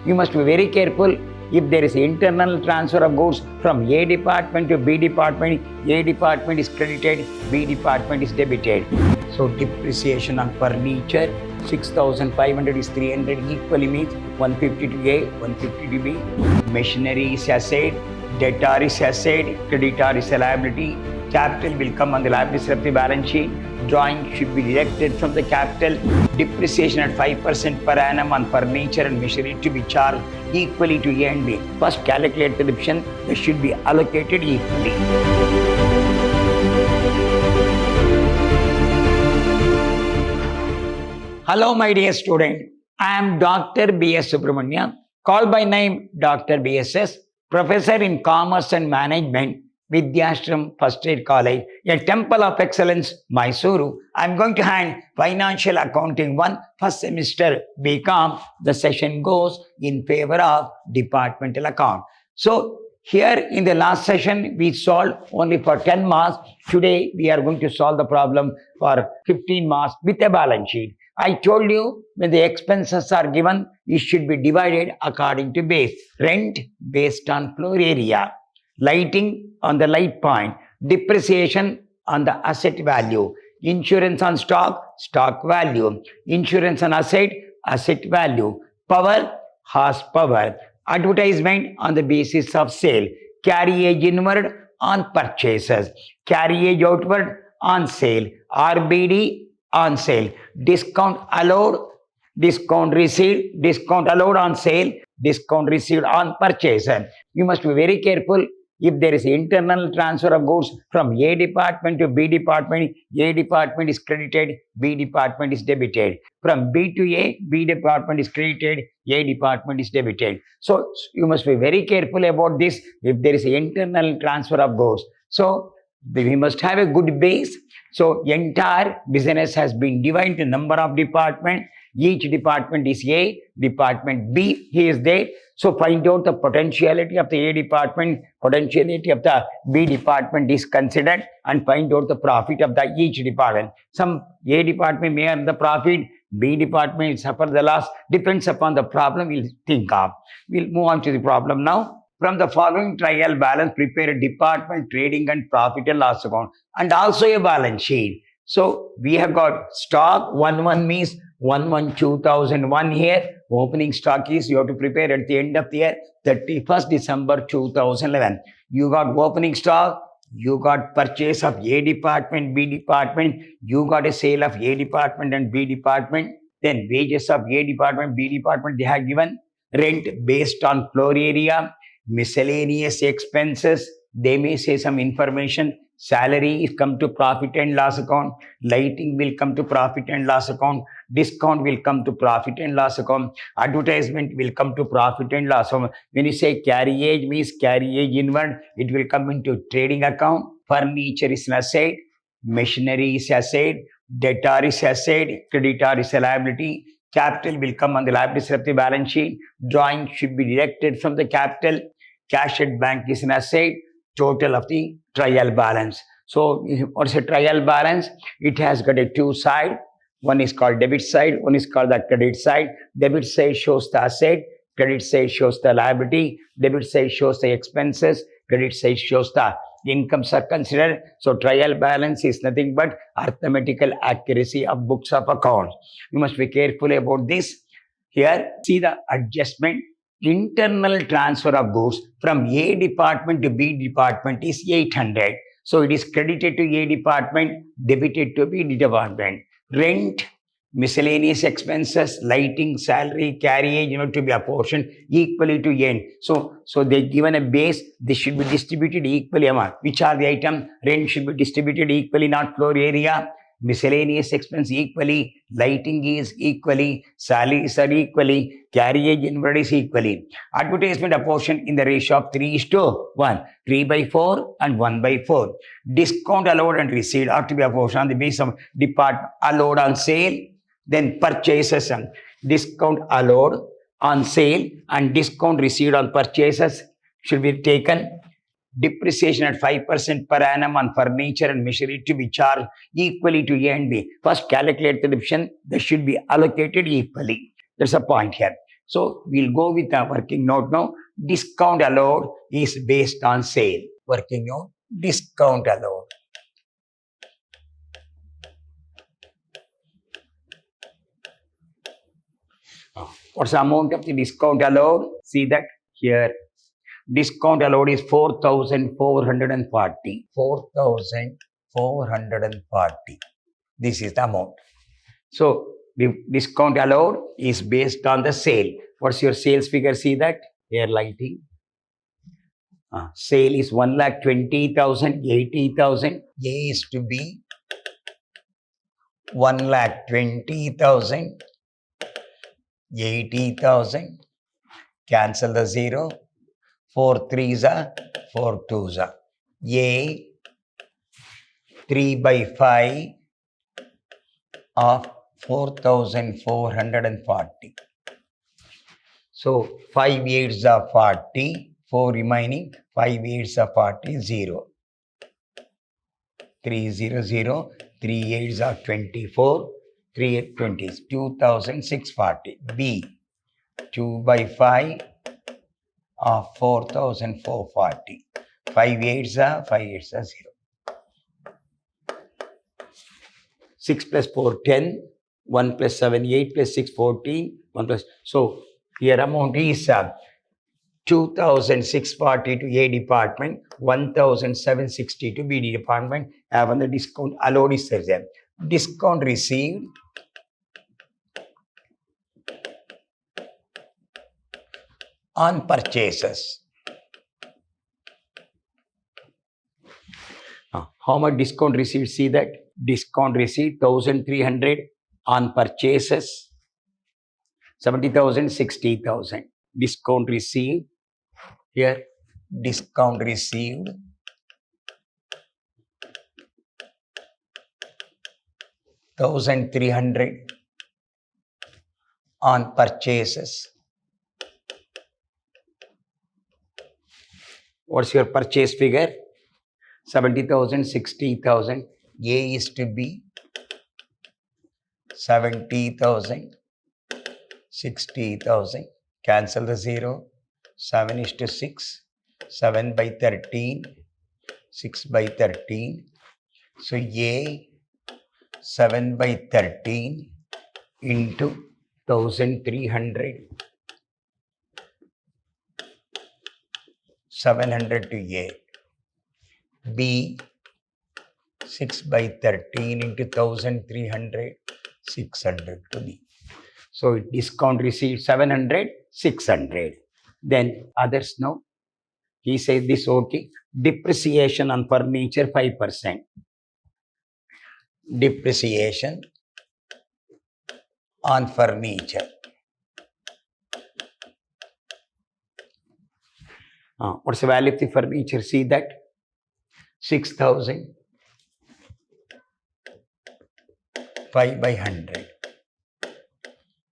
You must be very careful if there is internal transfer of goods from A department to B department. A department is credited, B department is debited. So depreciation on furniture 6,500 is 300 equally means 150 to A, 150 to B. Machinery is asset, debtor is asset, creditor is a liability. Capital will come on the liability of the balance sheet. Drawing should be deducted from the capital. Depreciation at 5% per annum on furniture and machinery to be charged equally to A and B. First calculate the deduction, they should be allocated equally. Hello my dear student, I am Dr. B.S. Subramania, called by name Dr. B.S.S., Professor in Commerce and Management, Vidyashram First Aid College, a temple of excellence, Mysuru. I am going to hand Financial Accounting 1 first semester BCom. The session goes in favor of departmental account. So here in the last session, we solved only for 10 marks. Today, we are going to solve the problem for 15 marks with a balance sheet. I told you when the expenses are given, it should be divided according to base. Rent based on floor area. Lighting on the light point, depreciation on the asset value, insurance on stock, stock value, insurance on asset, asset value, power, horsepower, advertisement on the basis of sale, carriage inward on purchases, carriage outward on sale, RBD on sale, discount allowed, discount received, discount allowed on sale, discount received on purchase. You must be very careful if there is internal transfer of goods from A department to B department. A department is credited, B department is debited. From B to A, B department is credited, A department is debited. So you must be very careful about this if there is internal transfer of goods. So we must have a good base. So entire business has been divided into number of departments. Each department is A, department B, he is there. So find out the potentiality of the A department, potentiality of the B department is considered, and find out the profit of the each department. Some A department may earn the profit, B department will suffer the loss, depends upon the problem we'll think of. We'll move on to the problem now. From the following trial balance, prepare a department trading and profit and loss account and also a balance sheet. So we have got stock 1-1 means 1/1/2001 here. Opening stock is you have to prepare at the end of the year 31st December 2011. You got opening stock, you got purchase of A department, B department, you got a sale of A department and B department, then wages of A department, B department, they have given rent based on floor area, miscellaneous expenses, they may say some information, salary is come to profit and loss account, lighting will come to profit and loss account, discount will come to profit and loss account, advertisement will come to profit and loss account. When you say carriage means carriage inward, it will come into trading account, furniture is an asset, machinery is asset, debtor is asset, creditor is a liability, capital will come on the liability of the balance sheet, drawing should be deducted from the capital, cash at bank is an asset, total of the trial balance. So what's a trial balance? It has got a two side. One is called debit side, one is called the credit side. Debit side shows the asset, credit side shows the liability, debit side shows the expenses, credit side shows the incomes are considered. So trial balance is nothing but arithmetical accuracy of books of accounts. You must be careful about this. Here, see the adjustment. Internal transfer of goods from A department to B department is 800. So it is credited to A department, debited to B department. Rent, miscellaneous expenses, lighting, salary, carriage, to be apportioned equally to N. So they given a base, they should be distributed equally amount. Which are the item? Rent should be distributed equally, not floor area. Miscellaneous expense equally, lighting is equally, salaries are equally, carriage inward is equally. Advertisement apportioned in the ratio of 3:1, 3/4 and 1/4. Discount allowed and received are to be apportioned on the basis of department allowed on sale, then purchases and discount allowed on sale and discount received on purchases should be taken. Depreciation at 5% per annum on furniture and machinery to be charged equally to A and B. First calculate the depreciation, they should be allocated equally. That's a point here. So we'll go with the working note now. Discount allowed is based on sale. Working note, discount allowed. What's the amount of the discount allowed? See that here. Discount allowed is 4,440. 4,440. This is the amount. So the discount allowed is based on the sale. What's your sales figure? See that here, lighting. Sale is 1,20,000, 80,000. A is to be 1,20,000, 80,000. Cancel the 0. 4 3s are 4 2s are. A 3 by 5 of 4,440. So 5 8s are 40. 4 remaining. 5 8s are 40. 0. 3 0 0. 3 8s are 24. 3 8 20s. 2,640. B 2 by 5 of 4,440. 5 8s are 0. 6 plus 4 10. 1 plus 7 8 plus 6 14. 1 plus. So here amount is 2,640 to A department, 1,760 to B department. Have on the discount allowed is there. Discount received on purchases. How much discount received? See that discount received 1,300 on purchases, 70,000, 60,000. Discount received here. Discount received 1,300 on purchases. What's your purchase figure? 70,000, 60,000. A is to be 70,000, 60,000. Cancel the 0. 7 is to 6. 7 by 13. 6 by 13. So A 7 by 13 into 1,300. 700 to A. B 6 by 13 into 1,300. 600 to B. So discount received 700, 600. Then others now. He says this okay. Depreciation on furniture 5%. Depreciation on furniture. What's the value of the furniture? See that 6,000. 5 by 100.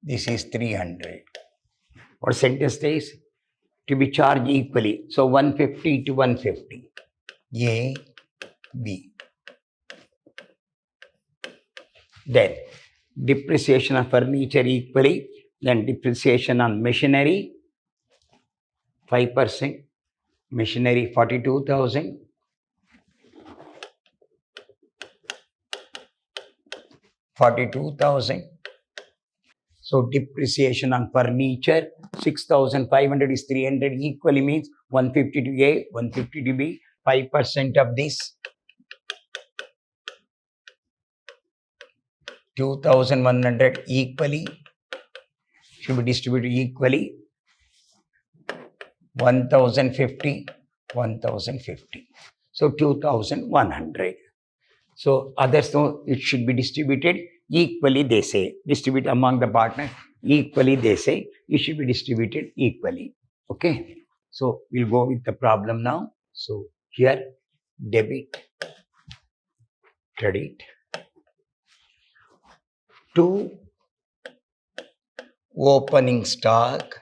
This is 300. What sentence says? To be charged equally. So 150 to 150. A, B. Then depreciation of furniture equally. Then depreciation on machinery 5%. Machinery 42,000. 42,000. So depreciation on furniture 6,500 is 300 equally means 150 to A, 150 to B. 5% of this 2,100 equally should be distributed equally. 1,050, 1,050. So 2,100. So others know it should be distributed equally, they say. Distribute among the partners equally, they say. It should be distributed equally. Okay. So we'll go with the problem now. So here, debit, credit to opening stock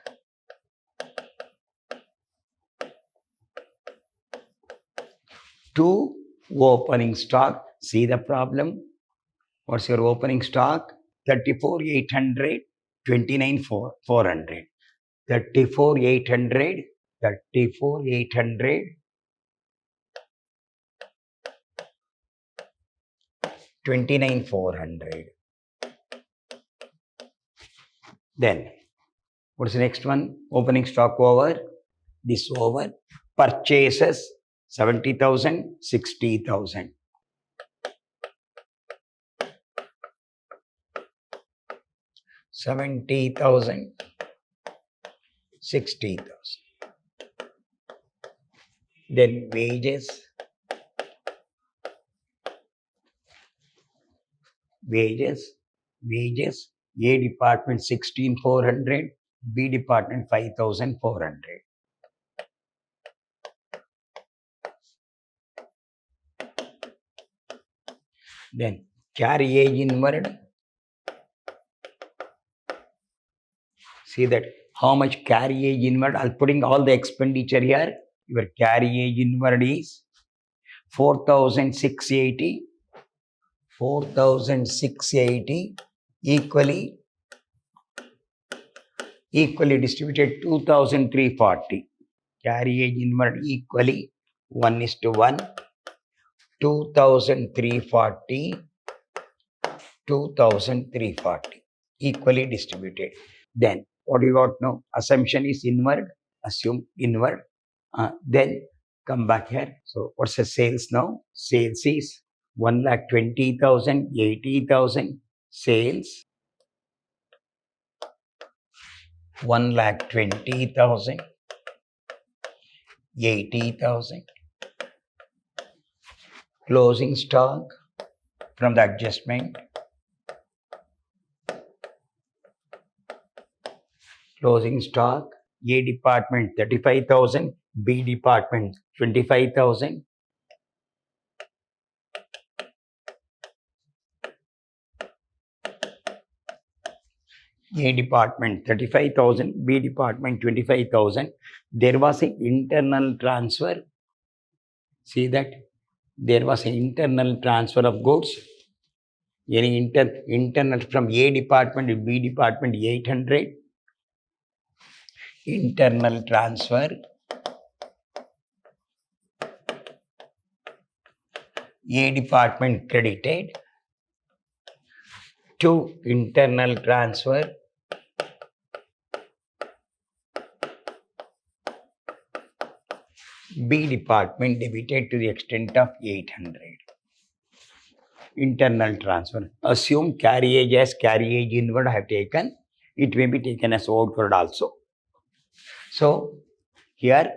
to opening stock. See the problem. What's your opening stock? 34,800, 29,400. 34,800, 34,800, 29,400. Then, what is the next one? Opening stock over, this over, purchases 70,000, 60,000. 70,000, 60,000. Then wages, A department 16,400, B department 5,400. Then carriage inward. See that how much carriage inward. I'm putting all the expenditure here. Your carriage inward is 4,680. 4,680 equally distributed 2,340. Carriage inward equally 1:1. 2,340, 2,340 equally distributed. Then what you got now? Assumption is inward. Assume inward. Then come back here. So what's the sales now? Sales is 1,20,000, 80,000. Sales 1,20,000, 80,000. Closing stock from the adjustment. Closing stock, A department 35,000, B department 25,000. A department 35,000, B department 25,000. There was an internal transfer. See that? There was an internal transfer of goods. Any internal from A department to B department 800. Internal transfer. A department credited to internal transfer. B department debited to the extent of 800. Internal transfer. Assume carriage as carriage inward I have taken. It may be taken as outward also. So here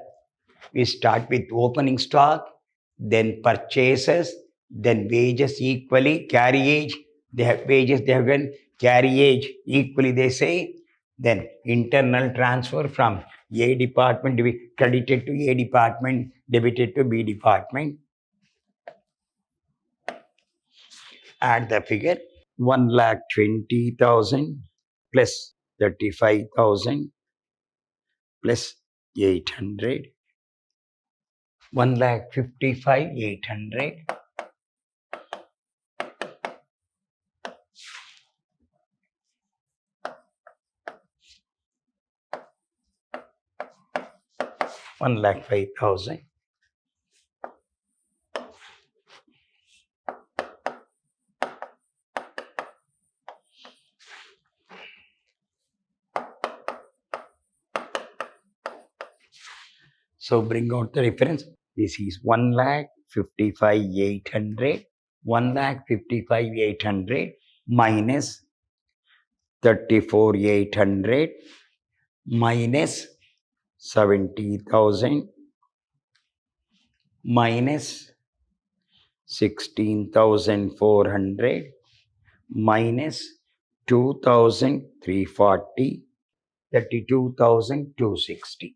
we start with opening stock, then purchases, then wages equally, carriage, they have wages, they have given carriage equally, they say. Then internal transfer from A department to be credited to A department, debited to B department. Add the figure 1,20,000 plus 35,000 plus 800. 1,55,800. $1,05,000. So bring out the reference. This is 1,55,800. 1,55,800 minus 34,800 minus 70,000 minus 16,400 minus 2,340, 32,260.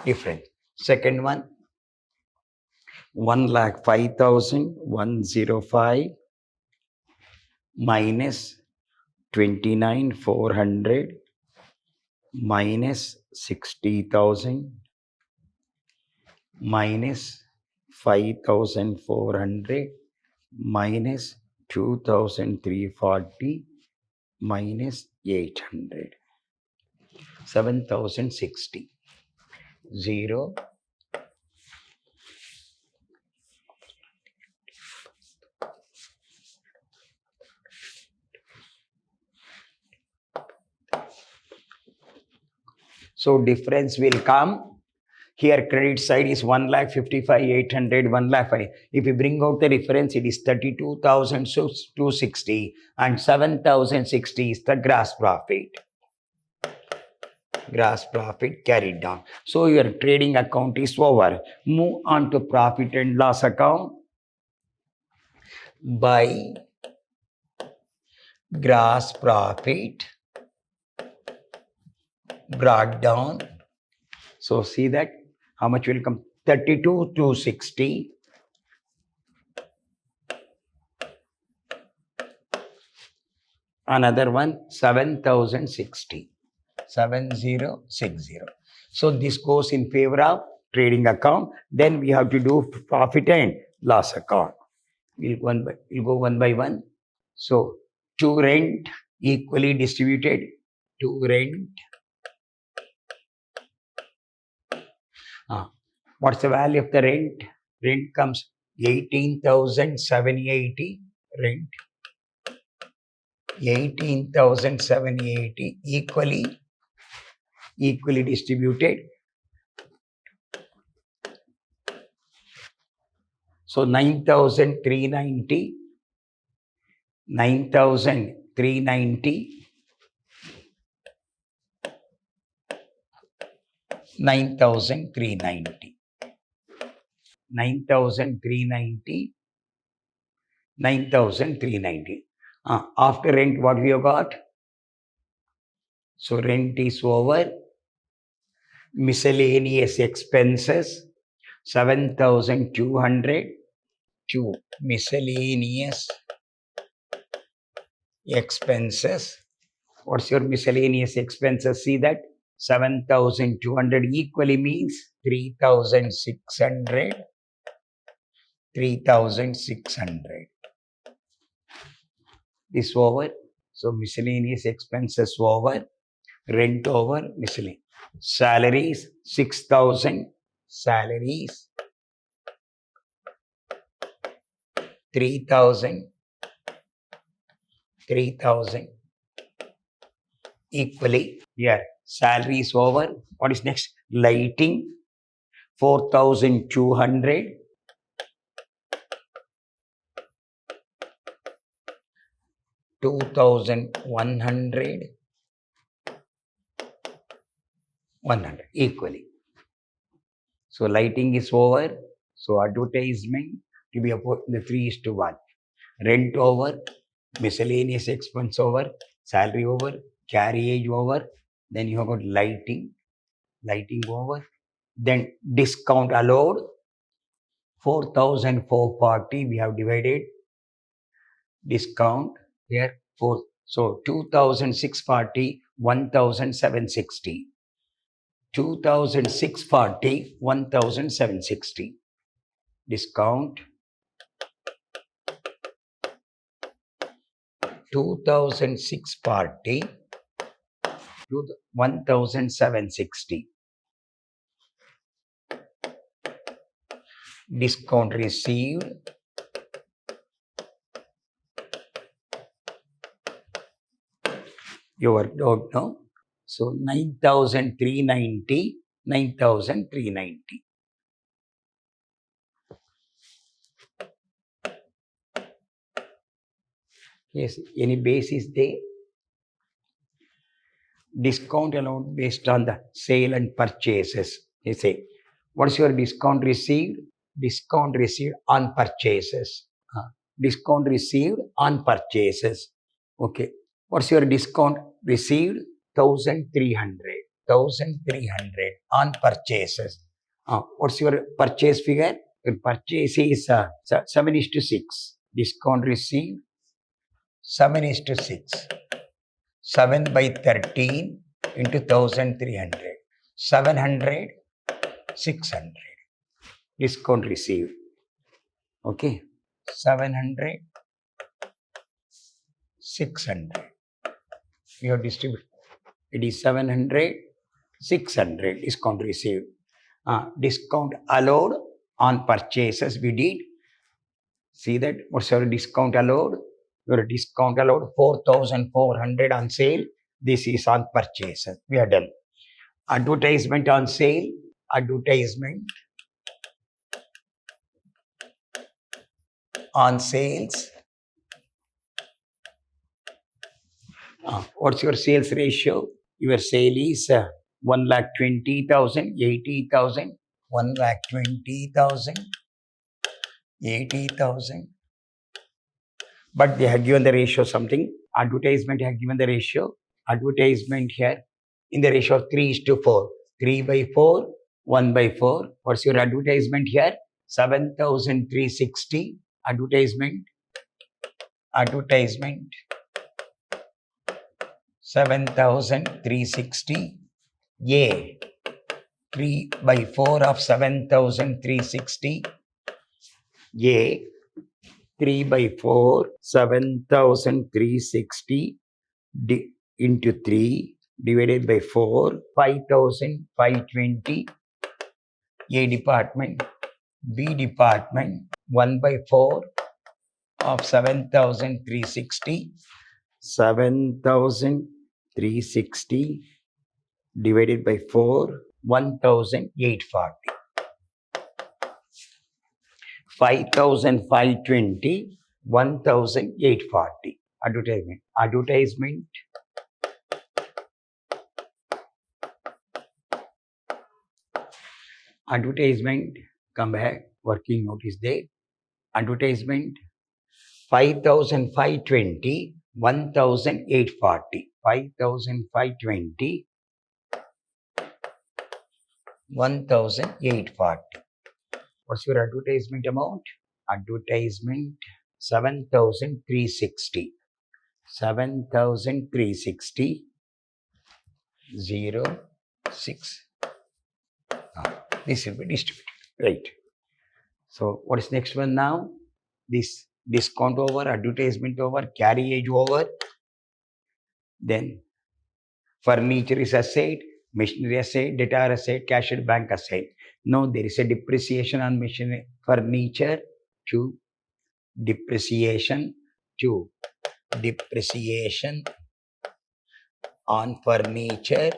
Different. Second one, 1,05,105 minus 29,400 minus 60,000 minus 5,400 minus 2,340 minus 800. 7060. 0. So difference will come. Here credit side is 1,55,800, 1,05,000. If you bring out the difference, it is 32,260 and 7,060 is the gross profit. Gross profit carried down. So your trading account is over. Move on to profit and loss account. By gross profit brought down. So see that how much will come? 32,260. Another one 7,060. 7060. So this goes in favor of trading account. Then we have to do profit and loss account. We'll go one by one. So to rent equally distributed. To rent. What's the value of the rent? Rent comes 18,780. Rent 18,780 equally distributed. So 9,390. 9,390. 9,390. 9,390. 9,390. After rent, what we have got? So rent is over. Miscellaneous expenses 7,200. To miscellaneous expenses. What's your miscellaneous expenses? See that 7,200 equally means 3,600. 3,600. This over. So miscellaneous expenses over. Rent over. Miscellaneous. Salaries 6,000. Salaries 3,000. 3,000. Equally. Here. Salary is over. What is next? Lighting 4,200. 2,100. 100 equally. So lighting is over. So advertisement to be about the 3:1. Rent over. Miscellaneous expense over. Salary over. Carriage over. Then you have got lighting. Lighting over. Then discount allowed. 4,440 we have divided. Discount here 4. So 2,640. 1,760. 2,640. 1,760. Discount 2,640 to 1,760. Discount received you worked out now. So 9,390. 9,390. Yes, any base is there. Discount allowed based on the sale and purchases. You say, what's your discount received? Discount received on purchases. Discount received on purchases. Okay. What's your discount received? 1,300. 1,300 on purchases. What's your purchase figure? Your purchase is 7:6. Discount received 7:6. 7 by 13 into 1,300. 700, 600. Discount received. Okay. 700, 600. We have distributed. It is 700, 600 discount received. Discount allowed on purchases we did. See that what's your discount allowed? Your discount allowed 4,400 on sale. This is on purchases. We are done. Advertisement on sale. Advertisement on sales. What's your sales ratio? Your sale is 1,20,000, 80,000, 1,20,000, 80,000. But they have given the ratio something. Advertisement have given the ratio. Advertisement here in the ratio of 3:4. 3 by 4, 1 by 4. What's your advertisement here? 7,360. Advertisement. Advertisement. 7,360. A. 3 by 4 of 7,360. A. 3 by 4, 7,360 into 3 divided by 4, 5,520. A department, B department, 1 by 4 of 7,360. 7,360 divided by 4, 1,840. 5,520, 1,840. Advertisement. Advertisement. Advertisement. Come back. Working note is there. Advertisement. 5,520, 1,840. 5,520, 1,840. What's your advertisement amount? Advertisement 7,360. 7,360. 0, 6. This will be distributed. Right. So what is next one now? This discount over, advertisement over, carriage over. Then furniture is asset, machinery asset, debtor asset, cash at bank asset. No, there is a depreciation on machinery, furniture, 2, depreciation, 2, depreciation on furniture,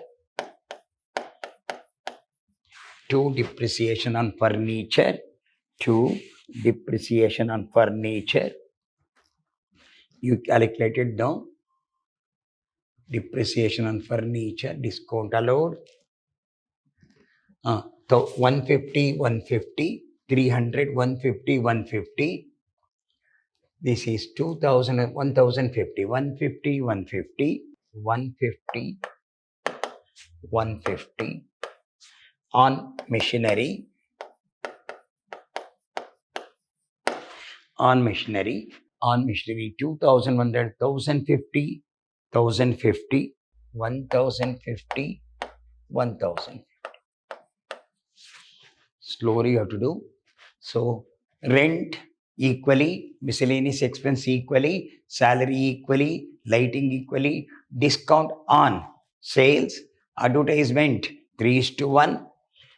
2, depreciation on furniture, 2, depreciation on furniture. You calculated down. Depreciation on furniture, discount allowed. So 150, 150, 300, 150, 150. This is 2,000, 1,050, 150, 150, 150, 150 on machinery. On machinery, 2,100, 1,050, 1,050, 1,050, 1,000. Slowly you have to do. So rent equally, miscellaneous expense equally, salary equally, lighting equally, discount on sales, advertisement 3:1,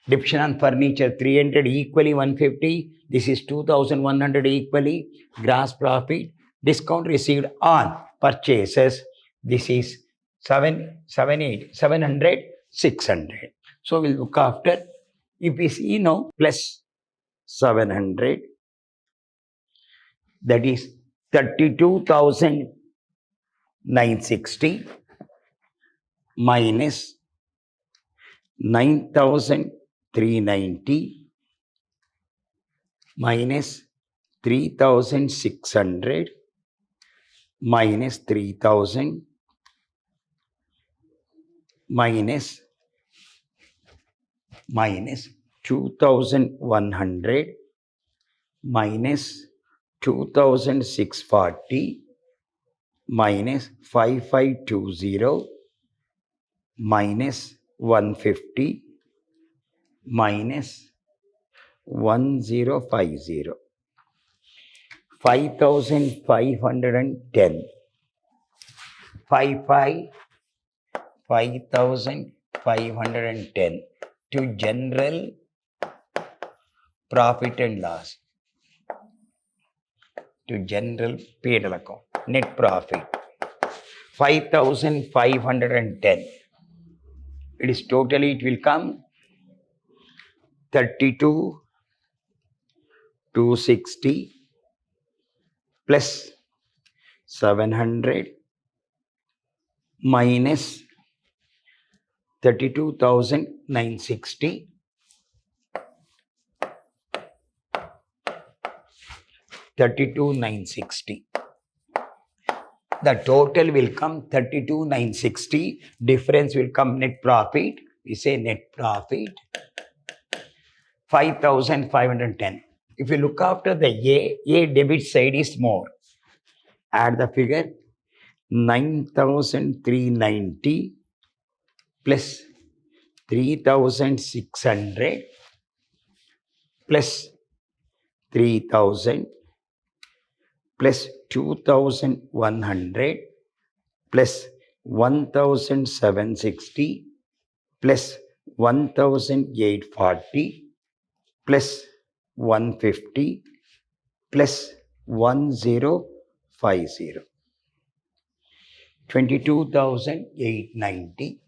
depreciation on furniture 300 equally 150. This is 2,100 equally, gross profit, discount received on purchases. This is 700, 600. So we'll look after. If we see now plus 700, that is 32,960 minus 9,390 minus 3,600 minus 3,000 minus 2,100 minus 2,640 minus 5,520 minus 150 minus 1,050. 5,510. 55 5,510 to general profit and loss, to general P&L account, net profit 5,510. It is totally, it will come 32,260 plus 700 minus 32,960 32,960. The total will come 32,960. Difference will come net profit. We say net profit 5,510. If you look after the A debit side is more. Add the figure 9,390 plus 3,600 plus 3,000 plus 2,100 plus 1,760 plus 1,840 plus 150 plus 1050. 22,890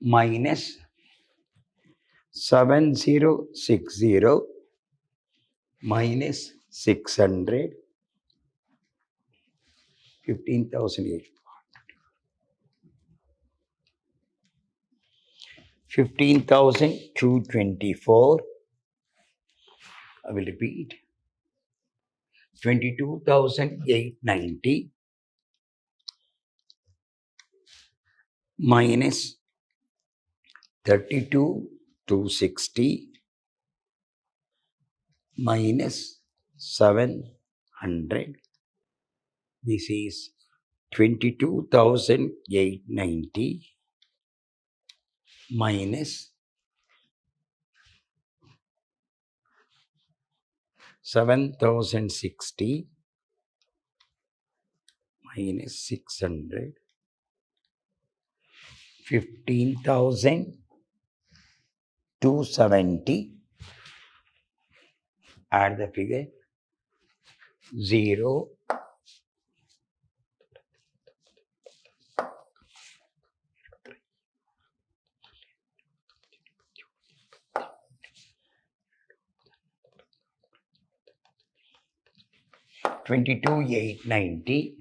minus 7,060 minus 600, 15,800. 15,224. I will repeat. 22,890 minus 32,260 minus 700. This is 22,890 minus 7,060 minus 600. 15,270. Add the figure 0. 22,890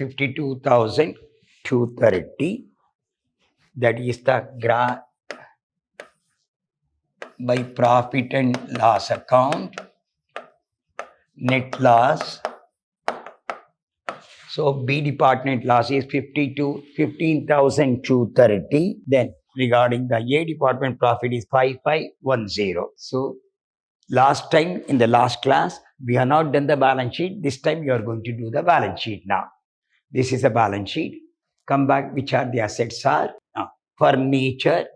52,230. That is the graph by profit and loss account, net loss. So B department loss is 15,230. Then regarding the A department profit is 5,510. So last time in the last class, we have not done the balance sheet. This time you are going to do the balance sheet now. This is a balance sheet. Come back, which are the assets are. Furniture,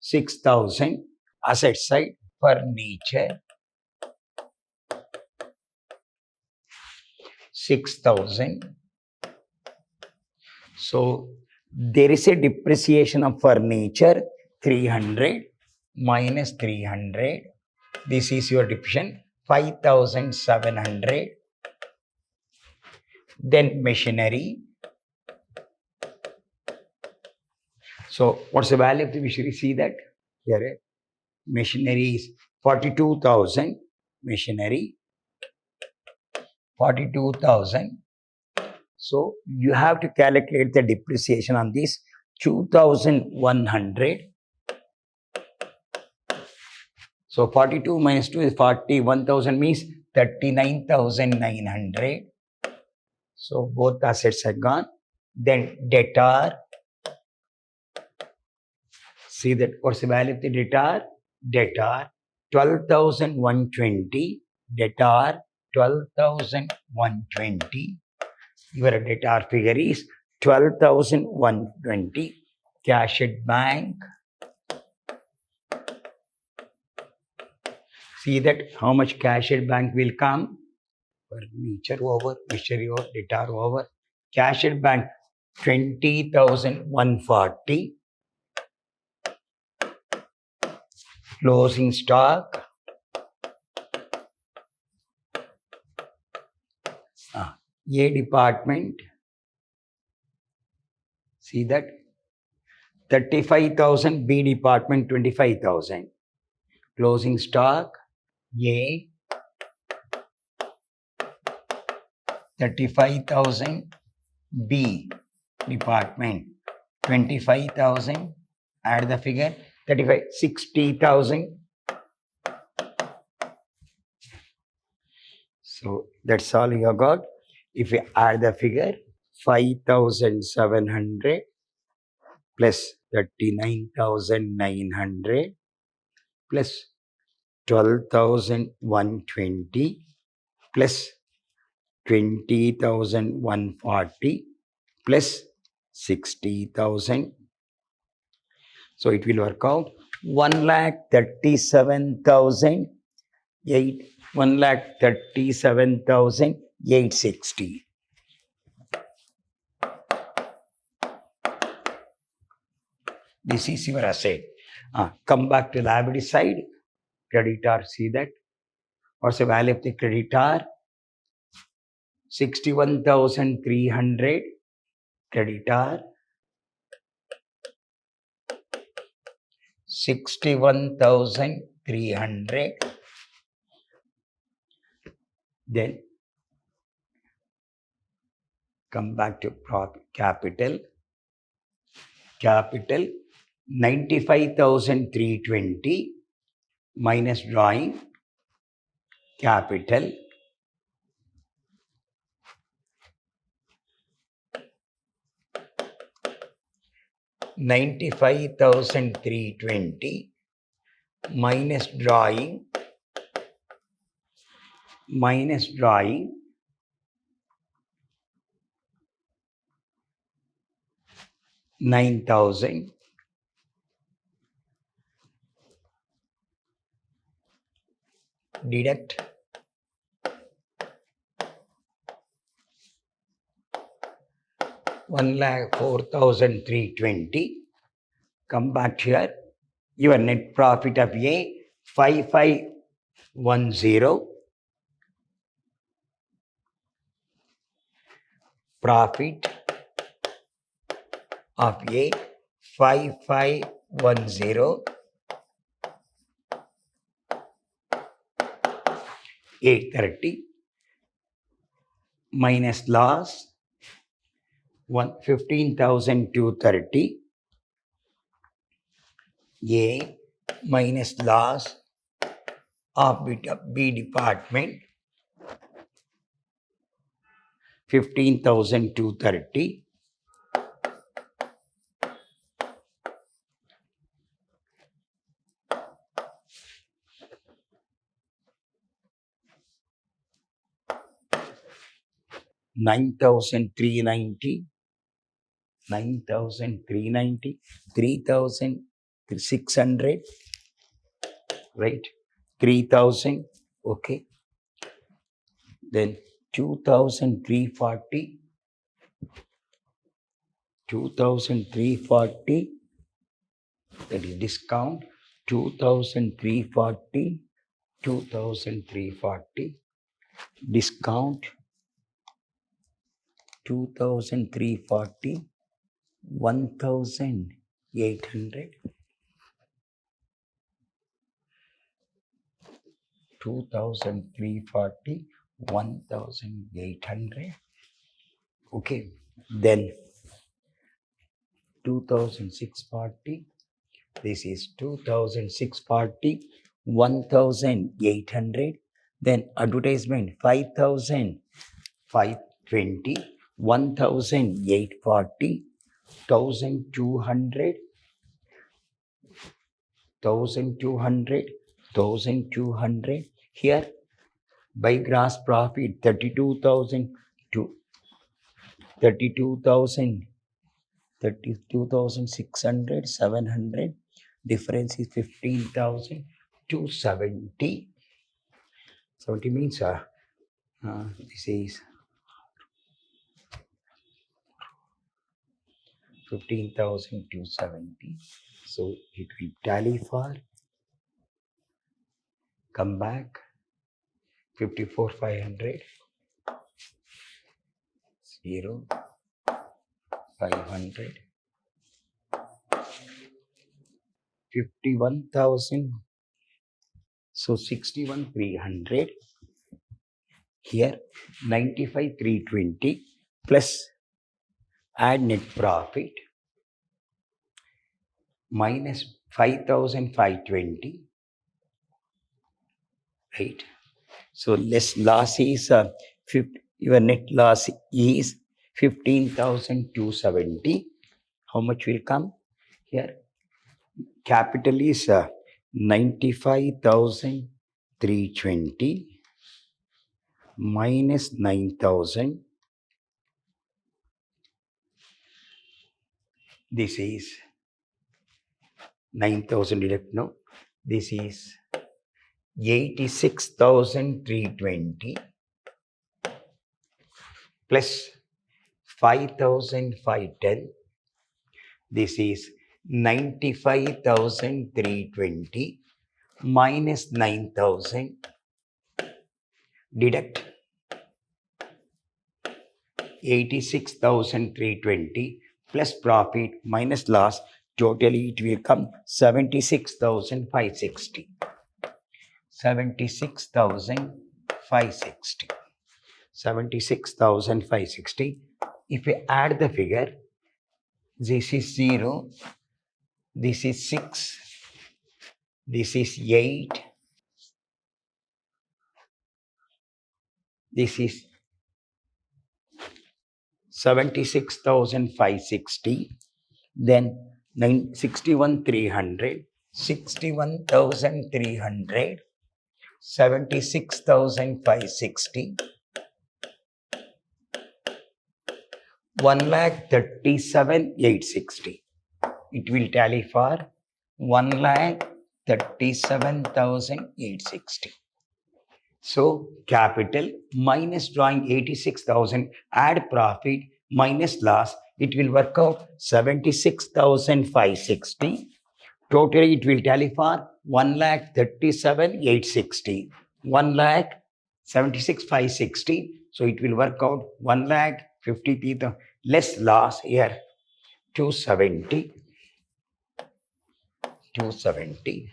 6,000. Asset side, furniture, 6,000. So there is a depreciation of furniture, 300 minus 300. This is your depreciation, 5,700. Then machinery. So what's the value of the machinery? See that here. Machinery is 42,000. Machinery 42,000. So you have to calculate the depreciation on this 2,100. So 42 minus 2 is 41,000 means 39,900. So both assets are gone. Then debtor. See that what's the value of the debtor? Debtor 12,120. Debtor 12,120. Your debtor figure is 12,120. Cash at bank. See that how much cash at bank will come. Furniture over, machinery over, debtor over. Cash at bank 20,140. Closing stock. A department. See that 35,000. B department 25,000. Closing stock. A 35,000. B department 25,000. Add the figure 35, 60,000. So that's all you got. If you add the figure 5,700 plus 39,900 plus 12,120 plus 20,140 plus 60,000. So it will work out 1,37,860. This is your asset. Come back to liability side. Creditor, see that. What's the value of the creditor? 61,300. Creditor. 61,300. Then come back to capital. Capital 95,320 minus drawing. Capital 95,320 minus drawing 9,000. Deduct 1,04,320. Come back here. Your net profit of A 5,510. Profit of A 5,510. 830 minus loss 15,230. A minus loss of B department 15,230. $9,390, 3,600, right? 3,000, okay. Then 2,340, 2,340, that is discount, 2,340, 2,340, discount, 2,340, 1,800, 2,340, 1,800. Okay, then 2,640. This is 2,640, 1,800. Then advertisement 5,000, 520, 1,840, 1,200, 1,200, 1,200. Here by gross profit 32,000 to 32,000 32,600, 700. Difference is 15,270. 70 means this is 15,270. So it will tally for, come back, 54,500, 0, 500, 51,000. So 61,300. Here 95,320 plus add net profit minus 5,520. Right. So less loss is your net loss is 15,270. How much will come here? Capital is 95,320 minus 9,000. This is 9,000 deduct, no? This is 86,320 plus 5,510. This is 95,320 minus 9,000. Deduct 86,320 plus profit minus loss. Totally it will come 76,560. 76,560. 76,560. If we add the figure, this is 0, this is 6, this is 8, this is 76,560, then 61,300, 61,300, 76,560, 1,37,860. It will tally for 1,37,860. So capital minus drawing 86,000, add profit minus loss, it will work out 76,560. Totally it will tally for 1,37,860. 1,76,560. So it will work out 1,50,000 less loss here 270. 270.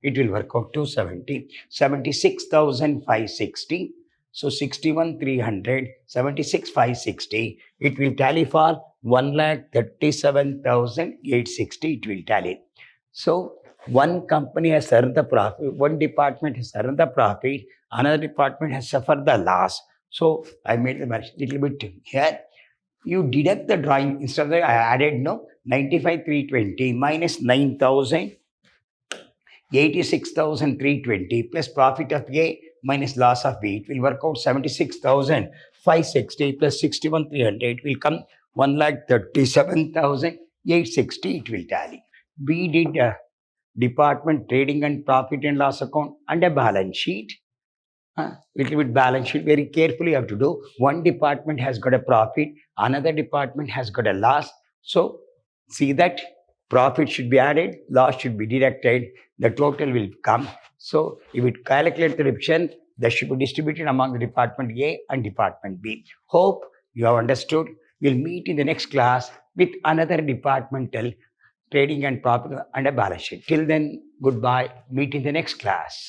It will work out 270. 76,560. So 61,300, 76,560. It will tally for 1,37,860. It will tally. So one company has earned the profit, one department has earned the profit, another department has suffered the loss. So I made a little bit here. You deduct the drawing, instead of that I added 95,320 minus 9,000, 86,320 plus profit of A minus loss of B. It will work out 76,560 plus 61,300. It will come 1,37,860. It will tally. We did department trading and profit and loss account and a balance sheet. Little bit balance sheet very carefully you have to do. One department has got a profit, another department has got a loss. So see that profit should be added, loss should be deducted, the total will come. So if it calculate the division, that should be distributed among the department A and department B. Hope you have understood. We'll meet in the next class with another departmental trading and profit and a balance sheet. Till then, goodbye. Meet in the next class.